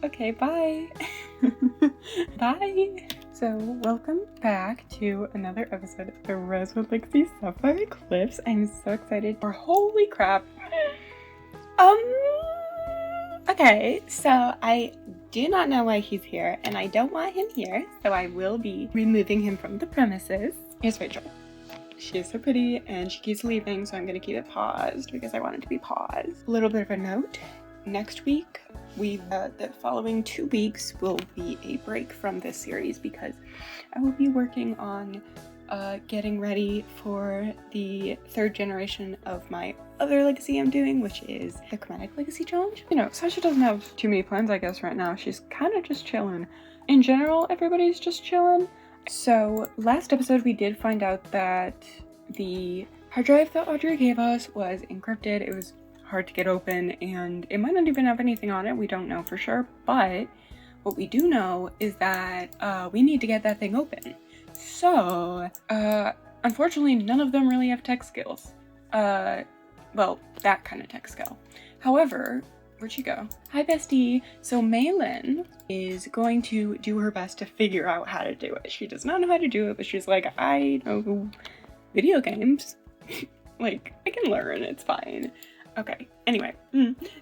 Okay, bye. Bye. So, welcome back to another episode of the Rosewood Sapphire Clips. I'm so excited. Or holy crap. Okay, so I do not know why he's here, and I don't want him here, so I will be removing him from the premises. Here's Rachel. She is so pretty, and she keeps leaving, so I'm going to keep it paused because I want it to be paused. A little bit of a note. Next week, the following 2 weeks will be a break from this series because I will be working on getting ready for the 3rd generation of my other legacy I'm doing, which is the Chromatic Legacy Challenge. You know, Sasha doesn't have too many plans, I guess, right now. She's kind of just chilling. In general, everybody's just chilling. So, last episode we did find out that the hard drive that Audrey gave us was encrypted. It was hard to get open, and it might not even have anything on it. We don't know for sure, but what we do know is that we need to get that thing open. So, unfortunately, none of them really have tech skills. Well, that kind of tech skill. However, where'd she go? Hi, bestie. So Maylin is going to do her best to figure out how to do it. She does not know how to do it, but she's like, I know video games. Like, I can learn, it's fine. Okay, anyway,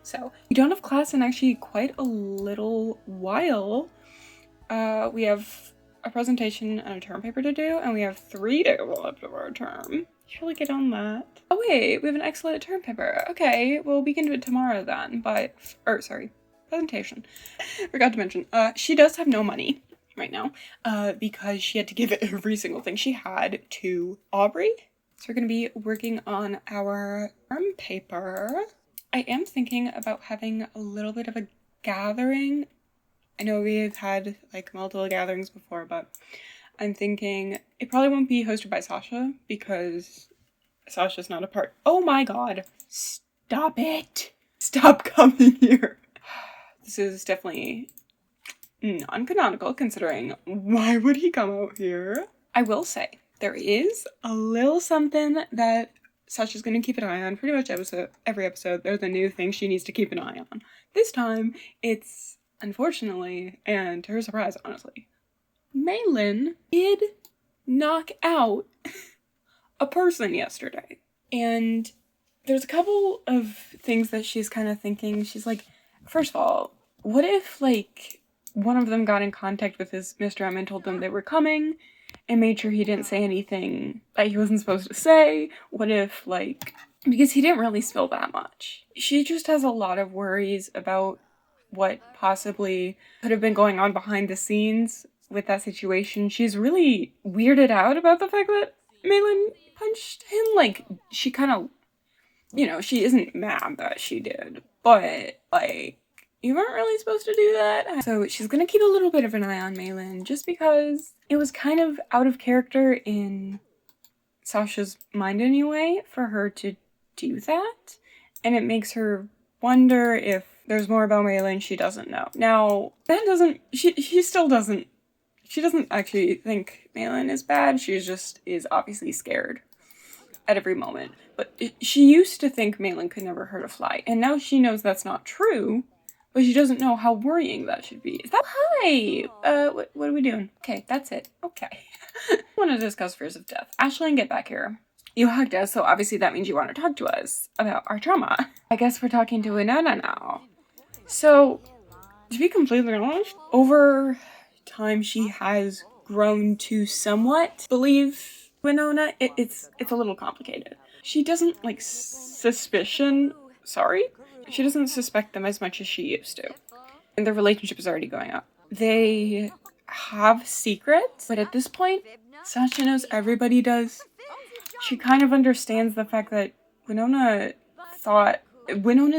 so we don't have class in actually quite a little while. We have a presentation and a term paper to do, and we have 3 days left of our term. Should really get on that. Oh wait, we have an excellent term paper. Okay, well we can do it tomorrow then, presentation. Forgot to mention, she does have no money right now, because she had to give every single thing she had to Aubrey. So we're going to be working on our term paper. I am thinking about having a little bit of a gathering. I know we've had like multiple gatherings before, but I'm thinking it probably won't be hosted by Sasha because Sasha's not a part. Oh my god. Stop it. Stop coming here. This is definitely non-canonical considering why would he come out here? I will say, there is a little something that Sasha's going to keep an eye on pretty much every episode. There's a new thing she needs to keep an eye on. This time, it's, unfortunately, and to her surprise, honestly, Maylin did knock out a person yesterday. And there's a couple of things that she's kind of thinking. She's like, first of all, what if, like, one of them got in contact with his Mr. M and told them they were coming and made sure he didn't say anything that he wasn't supposed to say? What if, like, because he didn't really spill that much. She just has a lot of worries about what possibly could have been going on behind the scenes with that situation. She's really weirded out about the fact that Maylin punched him. Like, she kind of, she isn't mad that she did, but, like, you weren't really supposed to do that. So she's gonna keep a little bit of an eye on Maylin just because it was kind of out of character in Sasha's mind anyway for her to do that. And it makes her wonder if there's more about Maylin she doesn't know. Now, that doesn't, she still doesn't, she doesn't actually think Maylin is bad. She just is obviously scared at every moment. But she used to think Maylin could never hurt a fly. And now she knows that's not true. But she doesn't know how worrying that should be. Is that hi? What are we doing? Okay, that's it. Okay. I want to discuss fears of death. Ashlyn, get back here. You hugged us, so obviously that means you want to talk to us about our trauma. I guess we're talking to Winona now. So, to be completely honest, over time she has grown to somewhat believe Winona. It's a little complicated. She doesn't, like, suspicion sorry. She doesn't suspect them as much as she used to. And their relationship is already going up. They have secrets, but at this point, Sasha knows everybody does. She kind of understands the fact that Winona's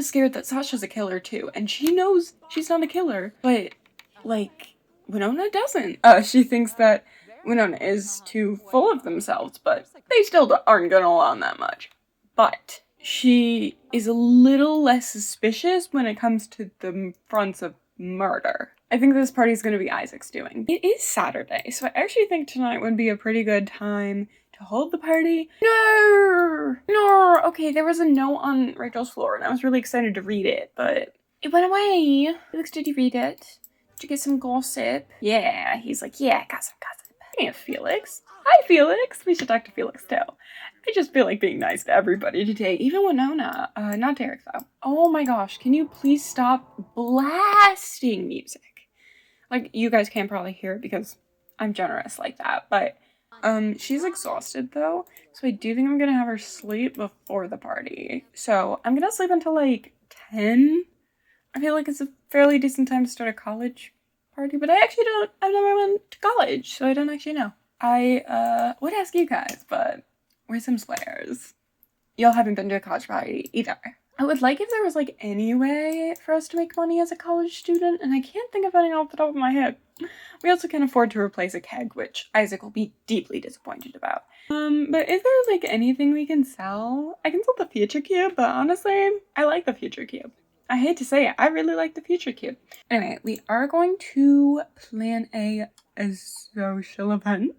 scared that Sasha's a killer too, and she knows she's not a killer, but, like, Winona doesn't. She thinks that Winona is too full of themselves, but they still aren't gonna allow that much. But she is a little less suspicious when it comes to the fronts of murder. I think this party is going to be Isaac's doing. It is Saturday, so I actually think tonight would be a pretty good time to hold the party. No! Okay, there was a note on Rachel's floor, and I was really excited to read it, but it went away. Felix, did you read it? Did you get some gossip? Yeah, he's like, yeah, gossip. Hey, Felix. Hi, Felix. We should talk to Felix, too. I just feel like being nice to everybody today, even Winona. Not Derek, though. Oh my gosh, can you please stop blasting music? Like, you guys can't probably hear it because I'm generous like that, but she's exhausted, though, so I do think I'm gonna have her sleep before the party. So I'm gonna sleep until, like, 10. I feel like it's a fairly decent time to start a college party, but I've never went to college, so I don't actually know. I would ask you guys, but we're some swears. Y'all haven't been to a college party either. I would like if there was, like, any way for us to make money as a college student, and I can't think of any off the top of my head. We also can't afford to replace a keg, which Isaac will be deeply disappointed about. But is there, like, anything we can sell? I can sell the future cube, but honestly, I like the future cube. I hate to say it, I really like the future cube. Anyway, we are going to plan a social event.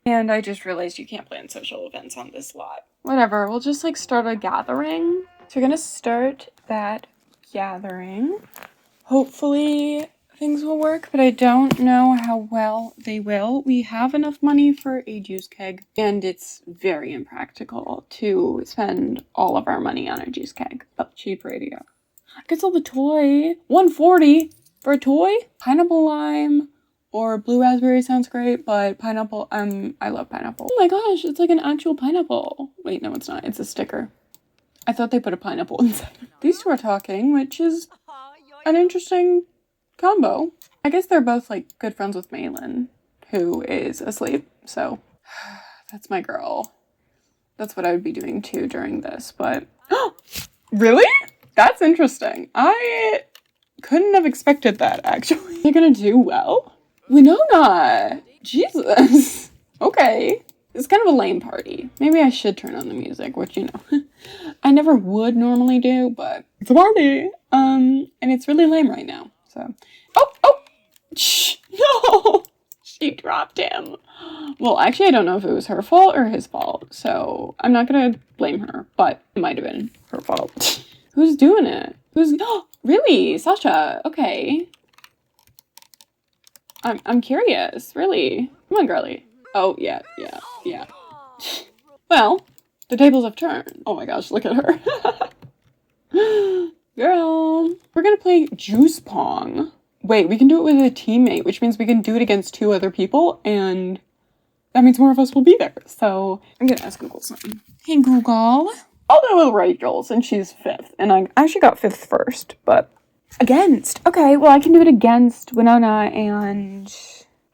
And I just realized you can't plan social events on this lot. Whatever, we'll just, like, start a gathering. So we're gonna start that gathering. Hopefully things will work, but I don't know how well they will. We have enough money for a juice keg, and it's very impractical to spend all of our money on a juice keg. Oh, cheap radio. I could sell the toy. $140 for a toy? Pineapple lime or blue raspberry sounds great, but pineapple, I love pineapple. Oh my gosh, it's like an actual pineapple. Wait, no, it's not. It's a sticker. I thought they put a pineapple inside. These two are talking, which is an interesting combo. I guess they're both, like, good friends with Malin, who is asleep, so that's my girl. That's what I would be doing too during this, but really? That's interesting. I couldn't have expected that, actually. You're gonna do well? Winona! Jesus! Okay. It's kind of a lame party. Maybe I should turn on the music, which, you know, I never would normally do, but it's a party. And it's really lame right now, so. Oh! Shh! No! She dropped him. Well, actually, I don't know if it was her fault or his fault, so I'm not gonna blame her, but it might have been her fault. Who's doing it? Really? Sasha? Okay. I'm curious, really. Come on, girly. Oh, yeah. Well, the tables have turned. Oh my gosh, look at her. Girl. We're gonna play Juice Pong. Wait, we can do it with a teammate, which means we can do it against 2 other people, and that means more of us will be there. So I'm gonna ask Google something. Hey, Google. I'll do it with Rachel, since she's 5th, and I actually got 5th first, but against. Okay, well, I can do it against Winona and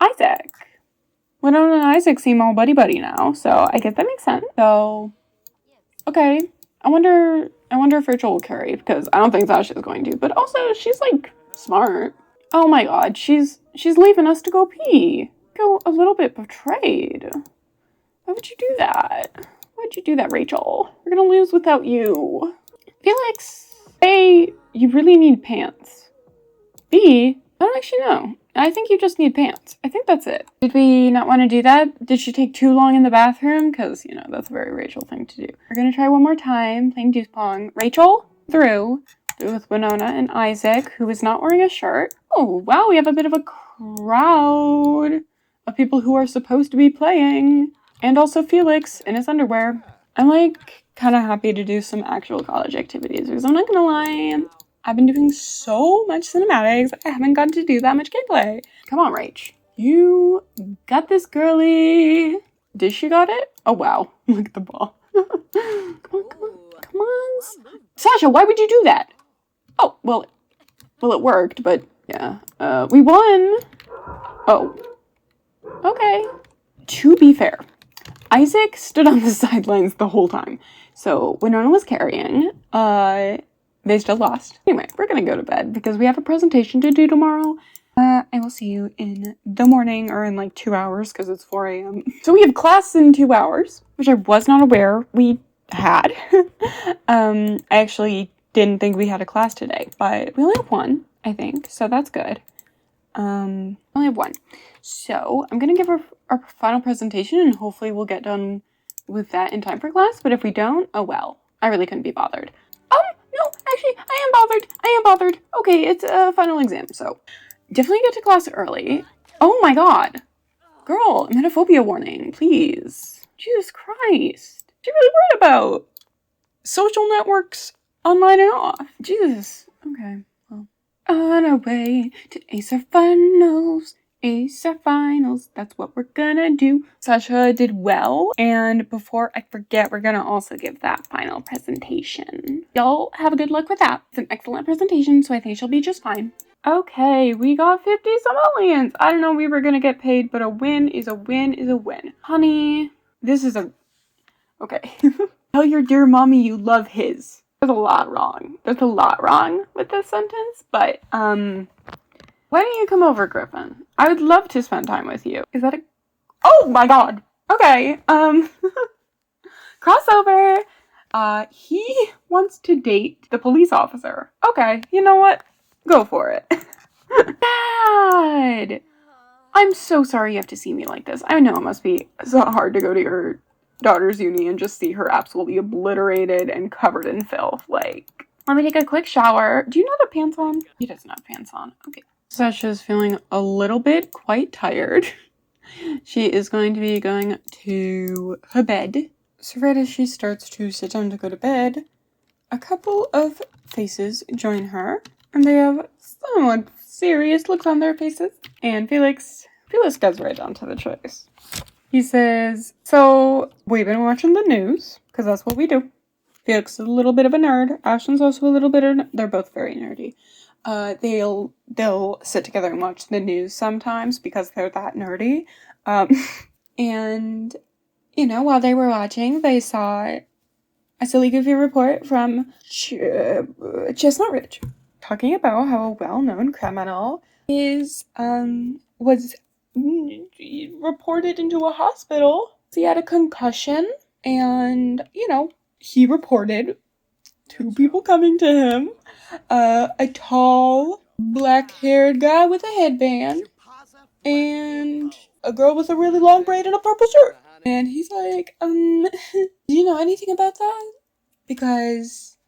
Isaac. Winona and Isaac seem all buddy-buddy now, so I guess that makes sense. So, okay. I wonder if Rachel will carry, because I don't think Sasha's going to, but also, she's, like, smart. Oh my god, she's leaving us to go pee. Go a little bit betrayed. Why would you do that? Why'd you do that, Rachel? We're gonna lose without you. Felix, A, you really need pants. B, I don't actually know. I think you just need pants. I think that's it. Did we not want to do that? Did she take too long in the bathroom? Because, you know, that's a very Rachel thing to do. We're going to try one more time, playing Juice Pong. Rachel, through with Winona and Isaac, who is not wearing a shirt. Oh, wow, we have a bit of a crowd of people who are supposed to be playing. And also Felix in his underwear. I'm, like, kind of happy to do some actual college activities, because I'm not going to lie, I've been doing so much cinematics, I haven't gotten to do that much gameplay. Come on, Rach. You got this, girly. Did she got it? Oh, wow. Look at the ball. Come months? Sasha, why would you do that? Oh, well, it worked, but yeah. We won. Oh. Okay. To be fair, Isaac stood on the sidelines the whole time. So when Winona was carrying, they still lost. Anyway, we're gonna go to bed because we have a presentation to do tomorrow. I will see you in the morning or in like 2 hours because it's 4 a.m. So we have class in 2 hours, which I was not aware we had. I actually didn't think we had a class today, but we only have one, I think, so that's good. Only have one. So I'm gonna give our final presentation and hopefully we'll get done with that in time for class, but if we don't, oh well. I really couldn't be bothered. No, actually, I am bothered. Okay, it's a final exam, so definitely get to class early. Oh my god. Girl, emetophobia warning, please. Jesus Christ. What are you really worried about? Social networks online and off. Jesus. Okay, well. On our way to ACER Finals. ACER Finals, that's what we're gonna do. Sasha did well, and before I forget, we're gonna also give that final presentation. Y'all have a good luck with that. It's an excellent presentation, so I think she'll be just fine. Okay, we got 50 simoleons. I don't know we were gonna get paid, but a win is a win is a win. Honey, this is a... Okay. Tell your dear mommy you love his. There's a lot wrong. There's a lot wrong with this sentence, but, why don't you come over, Griffin? I would love to spend time with you. Is that a... Oh my god! Okay, crossover! He wants to date the police officer. Okay, you know what? Go for it. Dad! I'm so sorry you have to see me like this. I know it must be so hard to go to your daughter's uni and just see her absolutely obliterated and covered in filth. Like, let me take a quick shower. Do you not have pants on? He doesn't have pants on. Okay. Sasha's feeling a little bit quite tired. She is going to be going to her bed. So right as she starts to sit down to go to bed, a couple of faces join her, and they have somewhat serious looks on their faces. And Felix goes right down to the choice. He says, so we've been watching the news, because that's what we do. Felix is a little bit of a nerd. Ashton's also a little bit of they're both very nerdy. They'll sit together and watch the news sometimes because they're that nerdy. And, you know, while they were watching, they saw a silly goofy report from Chestnut Ridge talking about how a well-known criminal was reported into a hospital. He had a concussion and, you know, he reported 2 people coming to him. A tall, black-haired guy with a headband, and a girl with a really long braid and a purple shirt. And he's like, do you know anything about that? Because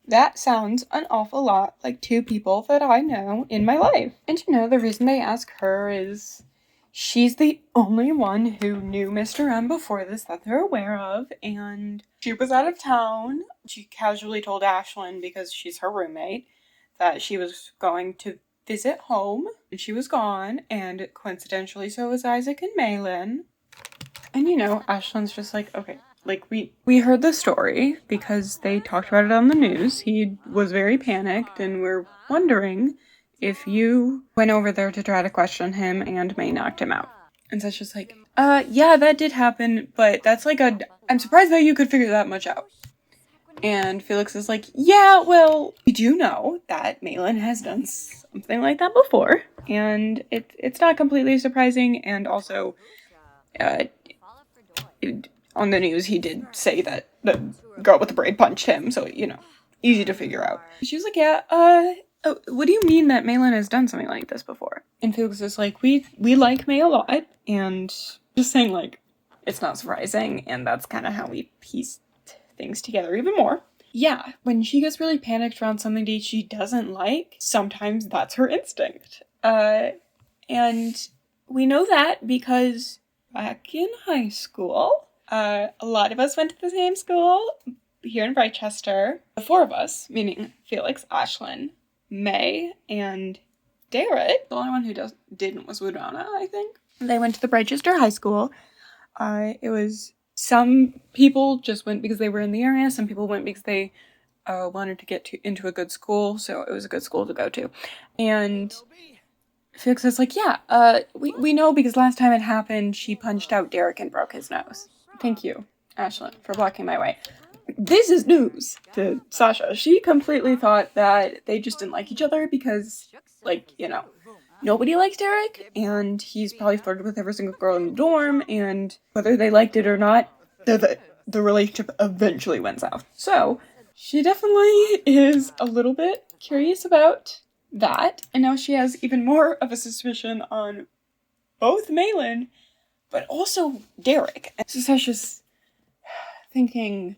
that sounds an awful lot like 2 people that I know in my life. And you know, the reason they ask her is she's the only one who knew Mr. M before this that they're aware of, and she was out of town. She casually told Ashlyn, because she's her roommate, that she was going to visit home, and she was gone, and coincidentally so was Isaac and Malin. And you know, Ashlyn's just like, okay, like, we heard the story because they talked about it on the news. He was very panicked, and we're wondering if you went over there to try to question him and May knocked him out. And so it's just like, yeah, that did happen, but that's like I'm surprised that you could figure that much out. And Felix is like, yeah, well, we do know that Malin has done something like that before, and it's not completely surprising, and also, on the news he did say that the girl with the braid punched him, so, you know, easy to figure out. She was like, yeah, what do you mean that Malin has done something like this before? And Felix is like, we like May a lot, and just saying, like, it's not surprising, and that's kind of how we piece things together even more. Yeah, when she gets really panicked around something that she doesn't like, sometimes that's her instinct. And we know that because back in high school, a lot of us went to the same school here in Brightchester. The 4 of us, meaning Felix, Ashlyn, May, and Derek. The only one who didn't was Winona, I think. They went to the Brightchester High School. It was some people just went because they were in the area. Some people went because they wanted to get into a good school, so it was a good school to go to. And Felix is like, yeah, we know because last time it happened, she punched out Derek and broke his nose. Thank you, Ashlyn, for blocking my way. This is news to Sasha. She completely thought that they just didn't like each other because, like, you know, nobody likes Derek, and he's probably flirted with every single girl in the dorm, and whether they liked it or not, the relationship eventually went south. So, she definitely is a little bit curious about that, and now she has even more of a suspicion on both Malin, but also Derek. And so Sasha's thinking,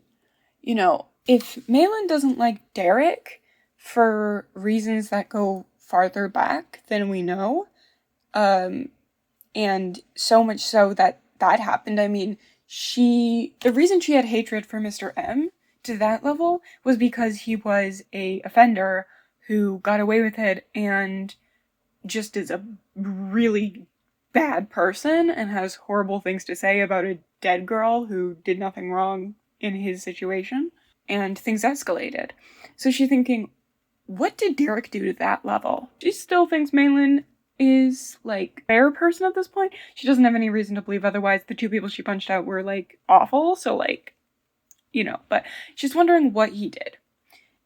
you know, if Malin doesn't like Derek for reasons that go farther back than we know, and so much so that happened, I mean, the reason she had hatred for Mr. M to that level was because he was a offender who got away with it and just is a really bad person and has horrible things to say about a dead girl who did nothing wrong in his situation, and things escalated. So she's thinking, what did Derek do to that level? She still thinks Malin is, like, a fair person at this point. She doesn't have any reason to believe otherwise. The two people she punched out were, like, awful, so, like, you know, but she's wondering what he did.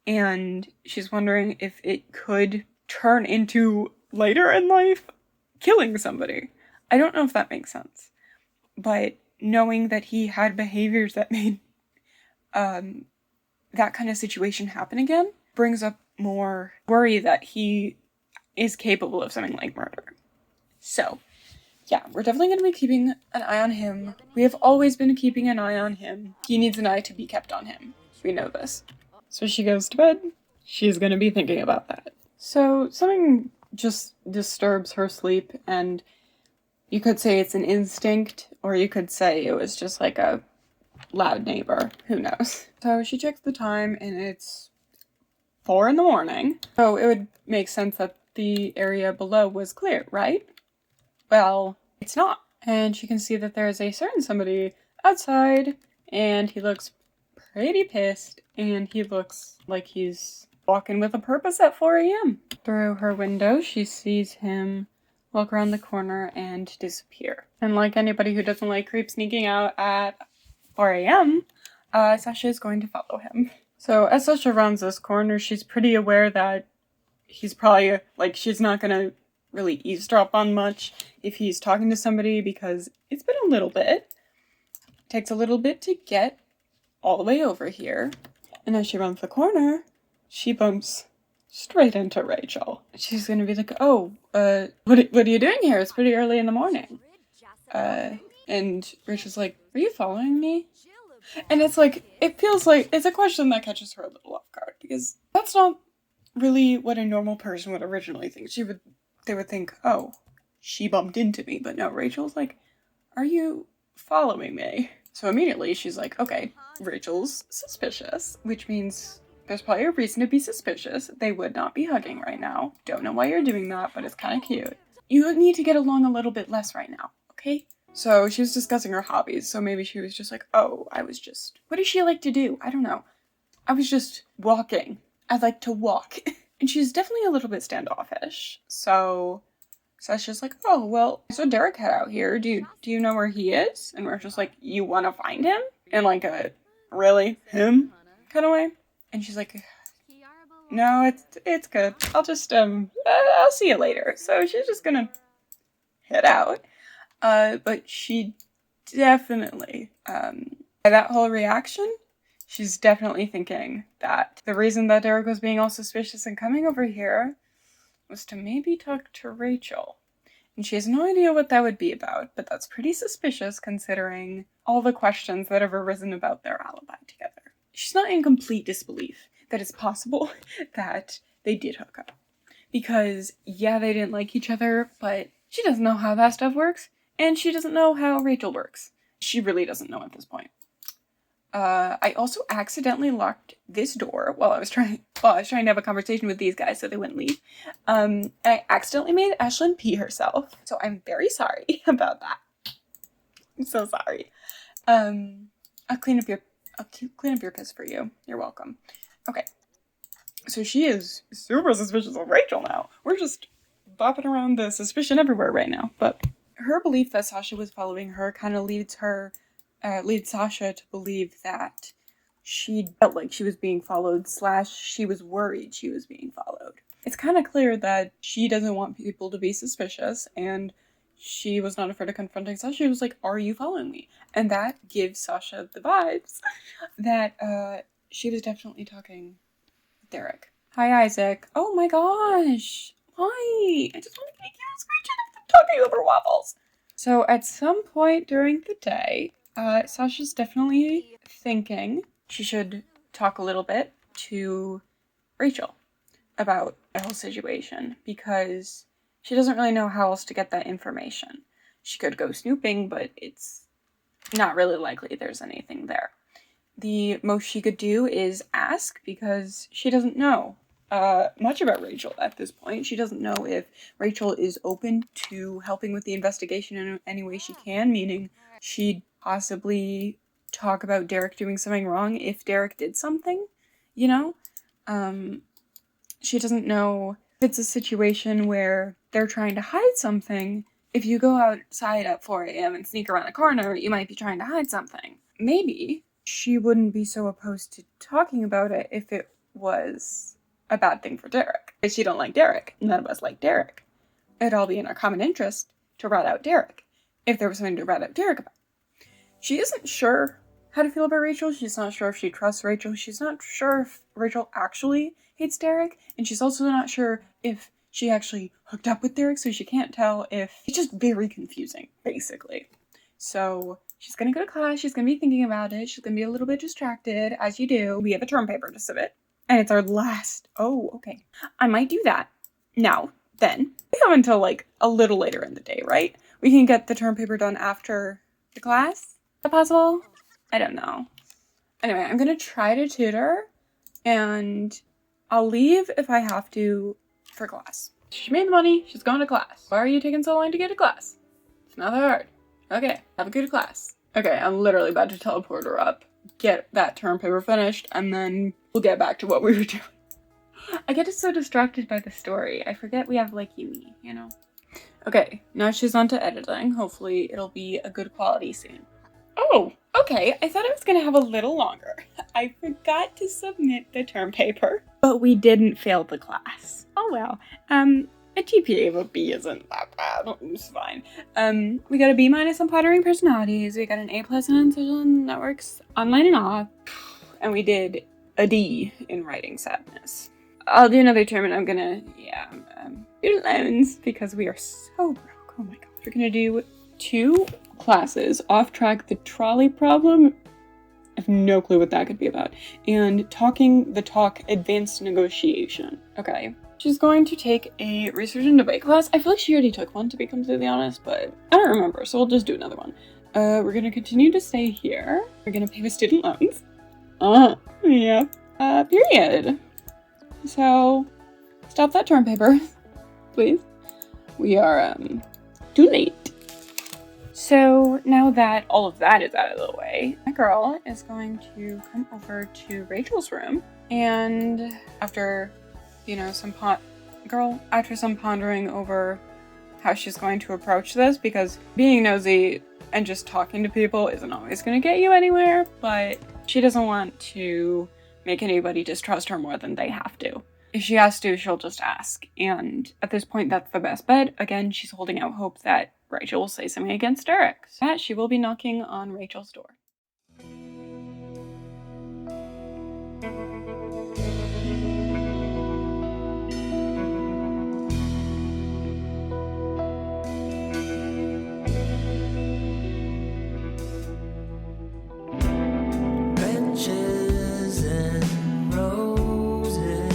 And she's wondering if it could turn into, later in life, killing somebody. I don't know if that makes sense. But knowing that he had behaviors that made that kind of situation happen again brings up more worry that he is capable of something like murder. So, yeah, we're definitely going to be keeping an eye on him. We have always been keeping an eye on him. He needs an eye to be kept on him. We know this. So she goes to bed. She's going to be thinking about that. So something just disturbs her sleep, and you could say it's an instinct, or you could say it was just like a loud neighbor. Who knows? So she checks the time, and it's 4 a.m. So it would make sense that the area below was clear, right? Well, it's not. And she can see that there is a certain somebody outside, and he looks pretty pissed, and he looks like he's walking with a purpose at 4 a.m. Through her window, she sees him walk around the corner and disappear. And like anybody who doesn't like creep sneaking out at 4 a.m., Sasha is going to follow him. So as Sasha rounds this corner, she's pretty aware that he's probably, like, she's not gonna really eavesdrop on much if he's talking to somebody, because it's been a little bit. It takes a little bit to get all the way over here. And as she runs the corner, she bumps straight into Rachel. She's gonna be like, oh, what are you doing here? It's pretty early in the morning. And Rachel's like, are you following me? And it's like, it feels like, it's a question that catches her a little off guard, because that's not really what a normal person would originally think. They would think, oh, she bumped into me. But no, Rachel's like, are you following me? So immediately she's like, okay, Rachel's suspicious, which means there's probably a reason to be suspicious. They would not be hugging right now. Don't know why you're doing that, but it's kind of cute. You need to get along a little bit less right now, okay? So she was discussing her hobbies, so maybe she was just like, oh, what does she like to do? I don't know. I was just walking. I like to walk. And she's definitely a little bit standoffish. So Sasha's like, oh, well, so Derek had out here. Do you know where he is? And we're just like, you want to find him? In like a, really? Him? kind of way. And she's like, no, it's good. I'll just, I'll see you later. So she's just gonna head out. But she definitely, by that whole reaction, she's definitely thinking that the reason that Derek was being all suspicious and coming over here was to maybe talk to Rachel. And she has no idea what that would be about, but that's pretty suspicious considering all the questions that have arisen about their alibi together. She's not in complete disbelief that it's possible that they did hook up. Because, yeah, they didn't like each other, but she doesn't know how that stuff works, and she doesn't know how Rachel works. She really doesn't know at this point. I also accidentally locked this door while I was trying to have a conversation with these guys so they wouldn't leave. And I accidentally made Ashlyn pee herself. So I'm very sorry about that. I'm so sorry. I'll clean up your piss for you. You're welcome. Okay. So she is super suspicious of Rachel now. We're just bopping around the suspicion everywhere right now. But her belief that Sasha was following her kind of leads Sasha to believe that she felt like she was being followed / she was worried she was being followed. It's kind of clear that she doesn't want people to be suspicious, and she was not afraid of confronting Sasha. She was like, "Are you following me?" And that gives Sasha the vibes that she was definitely talking with Derek. Hi, Isaac. Oh my gosh. Hi. I just want to make you a screenshot of them talking over waffles. So at some point during the day, Sasha's definitely thinking she should talk a little bit to Rachel about the whole situation, because she doesn't really know how else to get that information. She could go snooping, but it's not really likely there's anything there. The most she could do is ask, because she doesn't know much about Rachel at this point. She doesn't know if Rachel is open to helping with the investigation in any way she can, meaning she'd possibly talk about Derek doing something wrong if Derek did something, you know? She doesn't know if it's a situation where they're trying to hide something. If you go outside at 4 a.m. and sneak around the corner, you might be trying to hide something. Maybe she wouldn't be so opposed to talking about it if it was a bad thing for Derek. If she don't like Derek, none of us like Derek. It'd all be in our common interest to rat out Derek, if there was something to rat out Derek about. She isn't sure how to feel about Rachel. She's not sure if she trusts Rachel. She's not sure if Rachel actually hates Derek. And she's also not sure if she actually hooked up with Derek, so she can't tell if... It's just very confusing, basically. So she's gonna go to class. She's gonna be thinking about it. She's gonna be a little bit distracted, as you do. We have a term paper to submit. And it's our last... Oh, okay. I might do that. Now, then. We have until, like, a little later in the day, right? We can get the term paper done after the class? Is that possible? I don't know. Anyway, I'm gonna try to tutor, and I'll leave if I have to for class. She made the money. She's going to class. Why are you taking so long to get to class? It's not that hard. Okay, have a good class. Okay, I'm literally about to teleport her up, get that term paper finished, and then we'll get back to what we were doing. I get so distracted by the story. I forget we have, like, uni, you know? Okay, now she's on to editing. Hopefully it'll be a good quality soon. Oh, okay. I thought it was gonna have a little longer. I forgot to submit the term paper, but we didn't fail the class. Oh well. A GPA of a B isn't that bad. It's fine. We got a B- on Pottering Personalities. We got an A+ on Social Networks, Online and Off, and we did a D in Writing Sadness. I'll do another term, and I'm gonna, do loans because we are so broke. Oh my god. We're gonna do 2 classes. Off Track the Trolley Problem. I have no clue what that could be about. And Talking the Talk Advanced Negotiation. Okay. She's going to take a Research and Debate class. I feel like she already took one, to be completely honest, but I don't remember, so we'll just do another one. We're gonna continue to stay here. We're gonna pay with student loans. Yeah. Period. So, stop that term paper, please. We are, too late. So now that all of that is out of the way, my girl is going to come over to Rachel's room, and after, some pondering over how she's going to approach this, because being nosy and just talking to people isn't always going to get you anywhere, but she doesn't want to make anybody distrust her more than they have to. If she has to, she'll just ask, and at this point, that's the best bet. Again, she's holding out hope that Rachel will say something against Derek. So that she will be knocking on Rachel's door. Benches and roses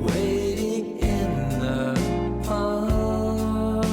waiting in the park.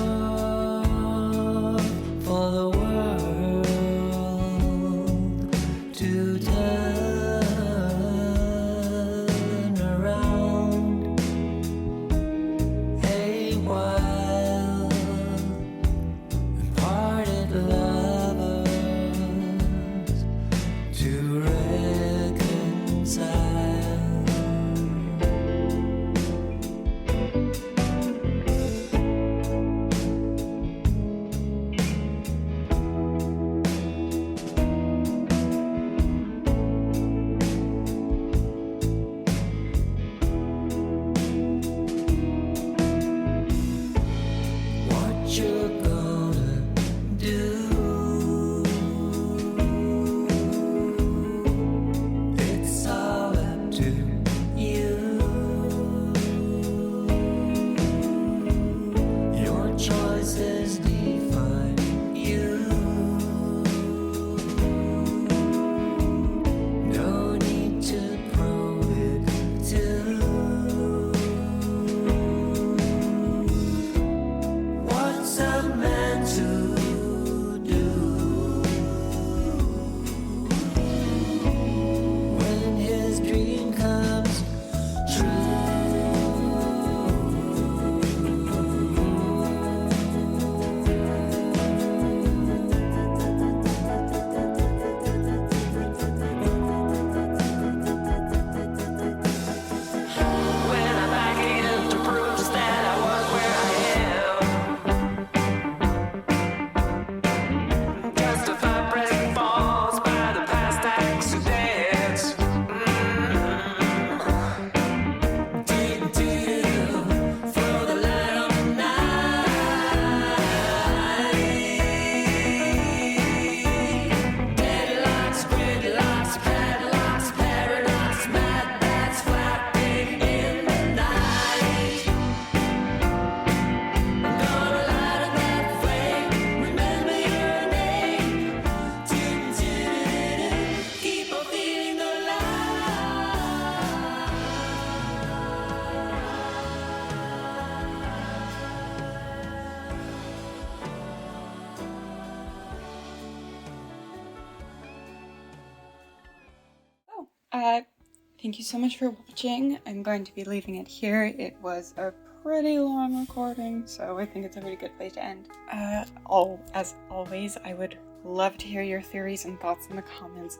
Thank you so much for watching. I'm going to be leaving it here. It was a pretty long recording, so I think it's a really good place to end. As always, I would love to hear your theories and thoughts in the comments.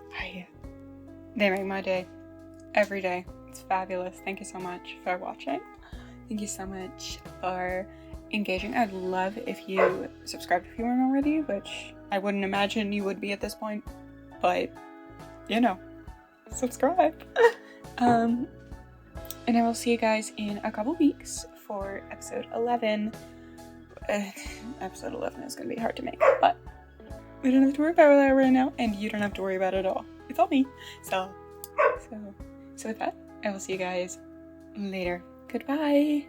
They make my day. Every day. It's fabulous. Thank you so much for watching. Thank you so much for engaging. I'd love if you subscribed if you weren't already, which I wouldn't imagine you would be at this point, but you know, subscribe. And I will see you guys in a couple weeks for episode 11. Episode 11 is going to be hard to make, but we don't have to worry about that right now, and you don't have to worry about it at all. It's all me. So with that, I will see you guys later. Goodbye.